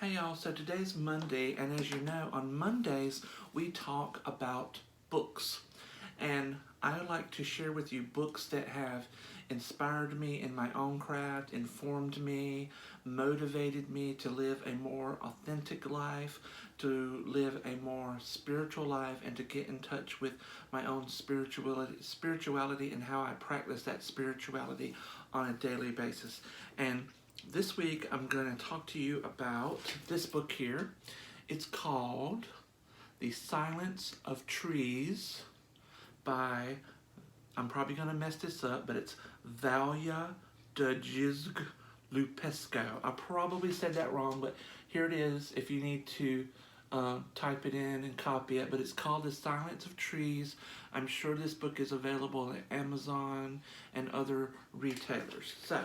Hey y'all, so today's Monday, and as you know, on Mondays we talk about books. And I like to share with you books that have inspired me in my own craft, informed me, motivated me to live a more authentic life, to live a more spiritual life, and to get in touch with my own spirituality and how I practice that spirituality on a daily basis. And this week I'm going to talk to you about this book here. It's called The Silence of Trees by, I'm probably going to mess this up, but it's Valya Dudycz Lupescu. I probably said that wrong, but here it is if you need to type it in and copy it. But it's called The Silence of Trees. I'm sure this book is available at Amazon and other retailers. So,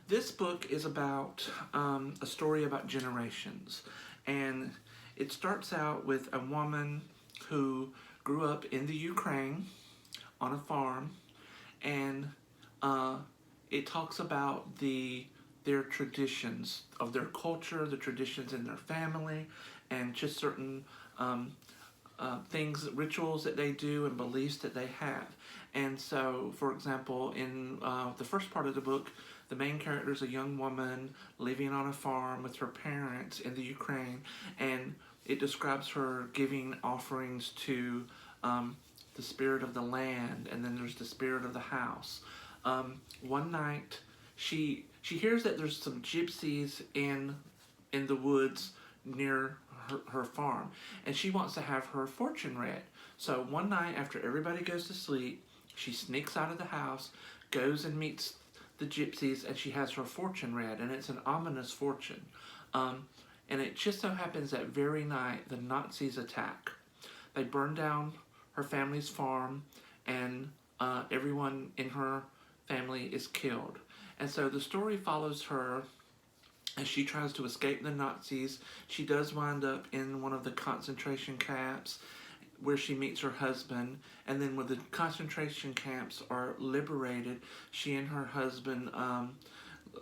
this book is about a story about generations, and it starts out with a woman who grew up in the Ukraine on a farm, and it talks about their traditions of their culture, the traditions in their family, and just certain things, rituals that they do and beliefs that they have. And so, for example, in the first part of the book, the main character is a young woman living on a farm with her parents in the Ukraine, and it describes her giving offerings to the spirit of the land, and then there's the spirit of the house. One night, she hears that there's some gypsies in the woods near her farm, and she wants to have her fortune read. So one night, after everybody goes to sleep, she sneaks out of the house, goes and meets the gypsies, and she has her fortune read, and it's an ominous fortune. And it just so happens that very night the Nazis attack. They burn down her family's farm, and everyone in her family is killed. And so the story follows her as she tries to escape the Nazis. She does wind up in one of the concentration camps where she meets her husband, and then when the concentration camps are liberated, she and her husband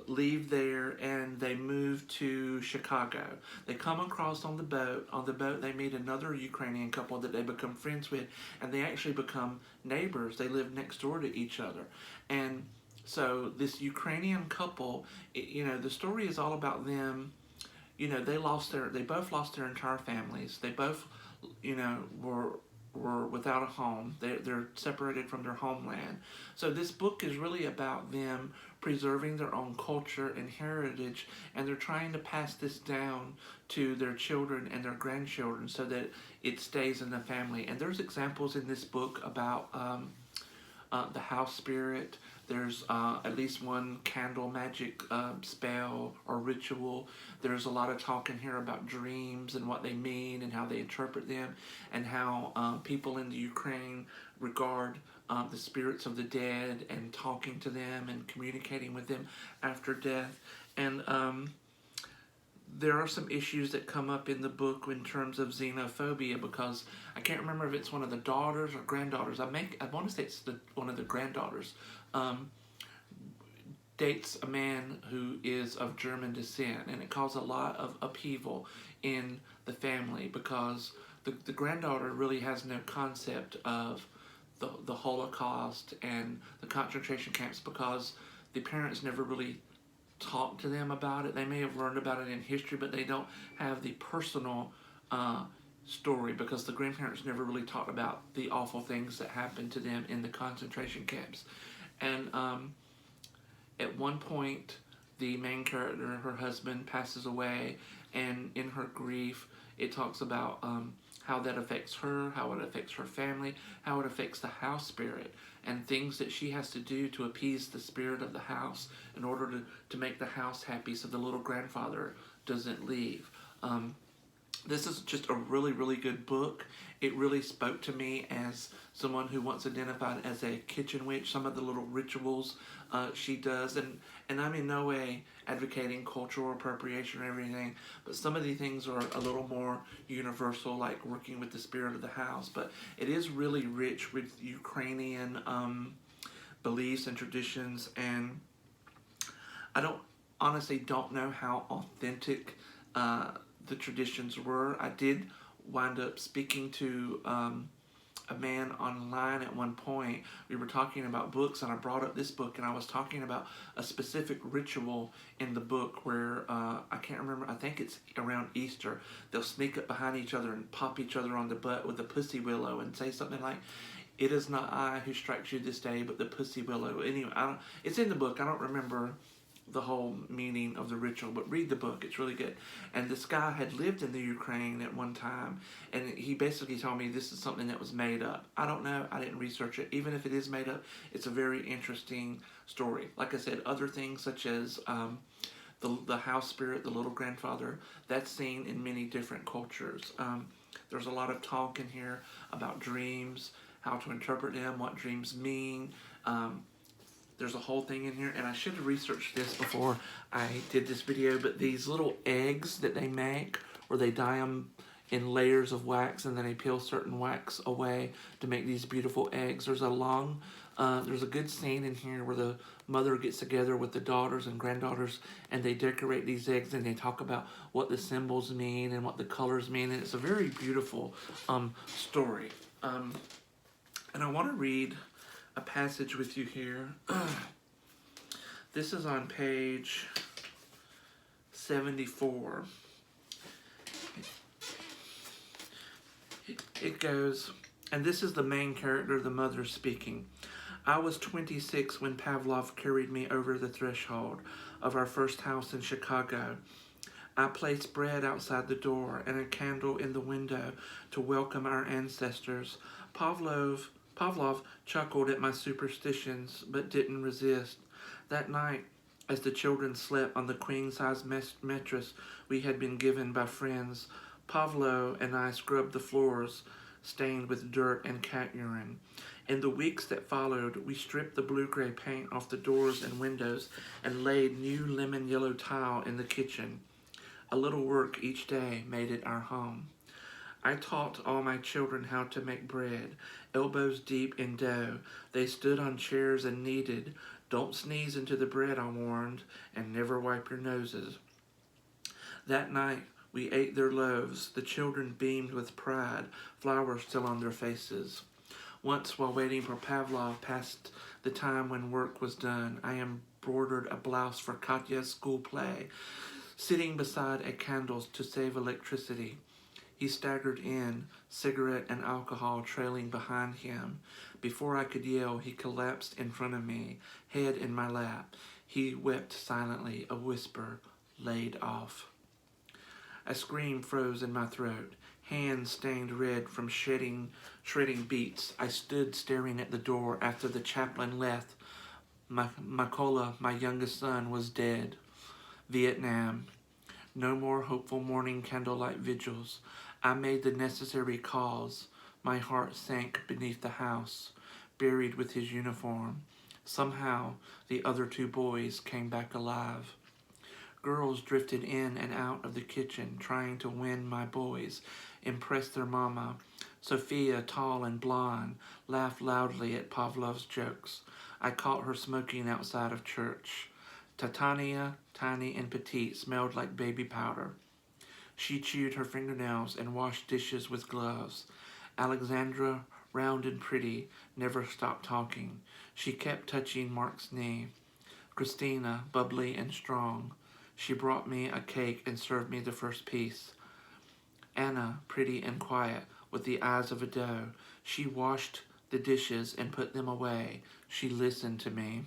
leave there and they move to Chicago. They come across on the boat. On the boat they meet another Ukrainian couple that they become friends with, and they actually become neighbors. They live next door to each other. And so this Ukrainian couple, the story is all about them. They both lost their entire families. They both, were without a home. They're separated from their homeland. So this book is really about them preserving their own culture and heritage, and they're trying to pass this down to their children and their grandchildren so that it stays in the family. And there's examples in this book about the house spirit. There's at least one candle magic spell or ritual. There's a lot of talk in here about dreams and what they mean and how they interpret them, and how people in the Ukraine regard the spirits of the dead and talking to them and communicating with them after death. And there are some issues that come up in the book in terms of xenophobia, because I can't remember if it's one of the daughters or granddaughters. I want to say it's one of the granddaughters. Dates a man who is of German descent, and it caused a lot of upheaval in the family because the granddaughter really has no concept of the Holocaust and the concentration camps, because the parents never really talked to them about it. They may have learned about it in history, but they don't have the personal story, because the grandparents never really talked about the awful things that happened to them in the concentration camps. And at one point, the main character, her husband, passes away, and in her grief, it talks about how that affects her, how it affects her family, how it affects the house spirit, and things that she has to do to appease the spirit of the house in order to make the house happy so the little grandfather doesn't leave. This is just a really, really good book. It really spoke to me as someone who once identified as a kitchen witch. Some of the little rituals she does, and I'm in no way advocating cultural appropriation or everything, but some of the things are a little more universal, like working with the spirit of the house. But it is really rich with Ukrainian beliefs and traditions, and I don't honestly don't know how authentic the traditions were. I did wind up speaking to a man online at one point. We were talking about books, and I brought up this book, and I was talking about a specific ritual in the book where I can't remember. I think it's around Easter. They'll sneak up behind each other and pop each other on the butt with a pussy willow and say something like, "It is not I who strikes you this day, but the pussy willow." Anyway, it's in the book. I don't remember the whole meaning of the ritual, but read the book. It's really good. And this guy had lived in the Ukraine at one time, and he basically told me this is something that was made up. I don't know. I didn't research it. Even if it is made up, it's a very interesting story. Like I said, other things such as the house spirit, the little grandfather, that's seen in many different cultures. There's a lot of talk in here about dreams, how to interpret them, what dreams mean. There's a whole thing in here, and I should have researched this before I did this video, but these little eggs that they make, where they dye them in layers of wax, and then they peel certain wax away to make these beautiful eggs. There's a good scene in here where the mother gets together with the daughters and granddaughters, and they decorate these eggs, and they talk about what the symbols mean and what the colors mean, and it's a very beautiful story. And I want to read a passage with you here. This is on page 74. It goes, and this is the main character, the mother speaking. "I was 26 when Pavlov carried me over the threshold of our first house in Chicago. I placed bread outside the door and a candle in the window to welcome our ancestors. Pavlov chuckled at my superstitions, but didn't resist. That night, as the children slept on the queen-size mattress we had been given by friends, Pavlo and I scrubbed the floors, stained with dirt and cat urine. In the weeks that followed, we stripped the blue-gray paint off the doors and windows and laid new lemon-yellow tile in the kitchen. A little work each day made it our home. I taught all my children how to make bread, elbows deep in dough. They stood on chairs and kneaded. Don't sneeze into the bread, I warned, and never wipe your noses. That night, we ate their loaves. The children beamed with pride, flowers still on their faces. Once, while waiting for Pavlov past the time when work was done, I embroidered a blouse for Katya's school play, sitting beside a candle to save electricity. He staggered in, cigarette and alcohol trailing behind him. Before I could yell, he collapsed in front of me, head in my lap. He wept silently, a whisper, laid off. A scream froze in my throat, hands stained red from shredding beets. I stood staring at the door after the chaplain left. Makola, my youngest son, was dead. Vietnam. No more hopeful morning candlelight vigils. I made the necessary calls. My heart sank beneath the house, buried with his uniform. Somehow, the other two boys came back alive. Girls drifted in and out of the kitchen, trying to win my boys, impress their mama. Sophia, tall and blonde, laughed loudly at Pavlov's jokes. I caught her smoking outside of church. Titania, tiny and petite, smelled like baby powder. She chewed her fingernails and washed dishes with gloves. Alexandra, round and pretty, never stopped talking. She kept touching Mark's knee. Christina, bubbly and strong. She brought me a cake and served me the first piece. Anna, pretty and quiet, with the eyes of a doe. She washed the dishes and put them away. She listened to me.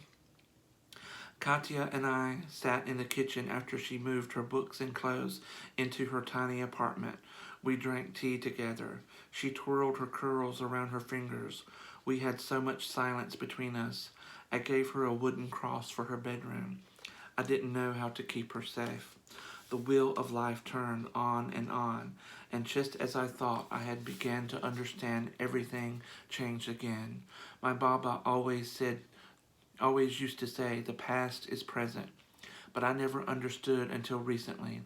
Katya and I sat in the kitchen after she moved her books and clothes into her tiny apartment. We drank tea together. She twirled her curls around her fingers. We had so much silence between us. I gave her a wooden cross for her bedroom. I didn't know how to keep her safe. The wheel of life turned on, and just as I thought I had begun to understand, everything changed again. My Baba always used to say, the past is present, but I never understood until recently.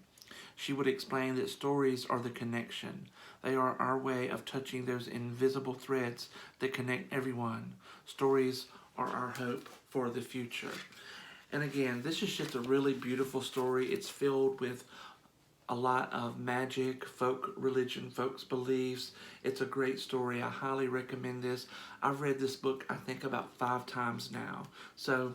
She would explain that stories are the connection. They are our way of touching those invisible threads that connect everyone. Stories are our hope for the future. And again, this is just a really beautiful story. It's filled with a lot of magic, folk religion, folks' beliefs. It's a great story. I highly recommend this. I've read this book, I think, about 5 times now. So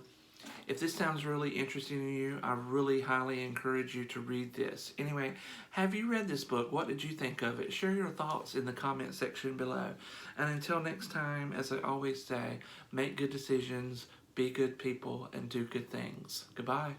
if this sounds really interesting to you, I really highly encourage you to read this. Anyway, have you read this book? What did you think of it? Share your thoughts in the comment section below. And until next time, as I always say, make good decisions, be good people, and do good things. Goodbye.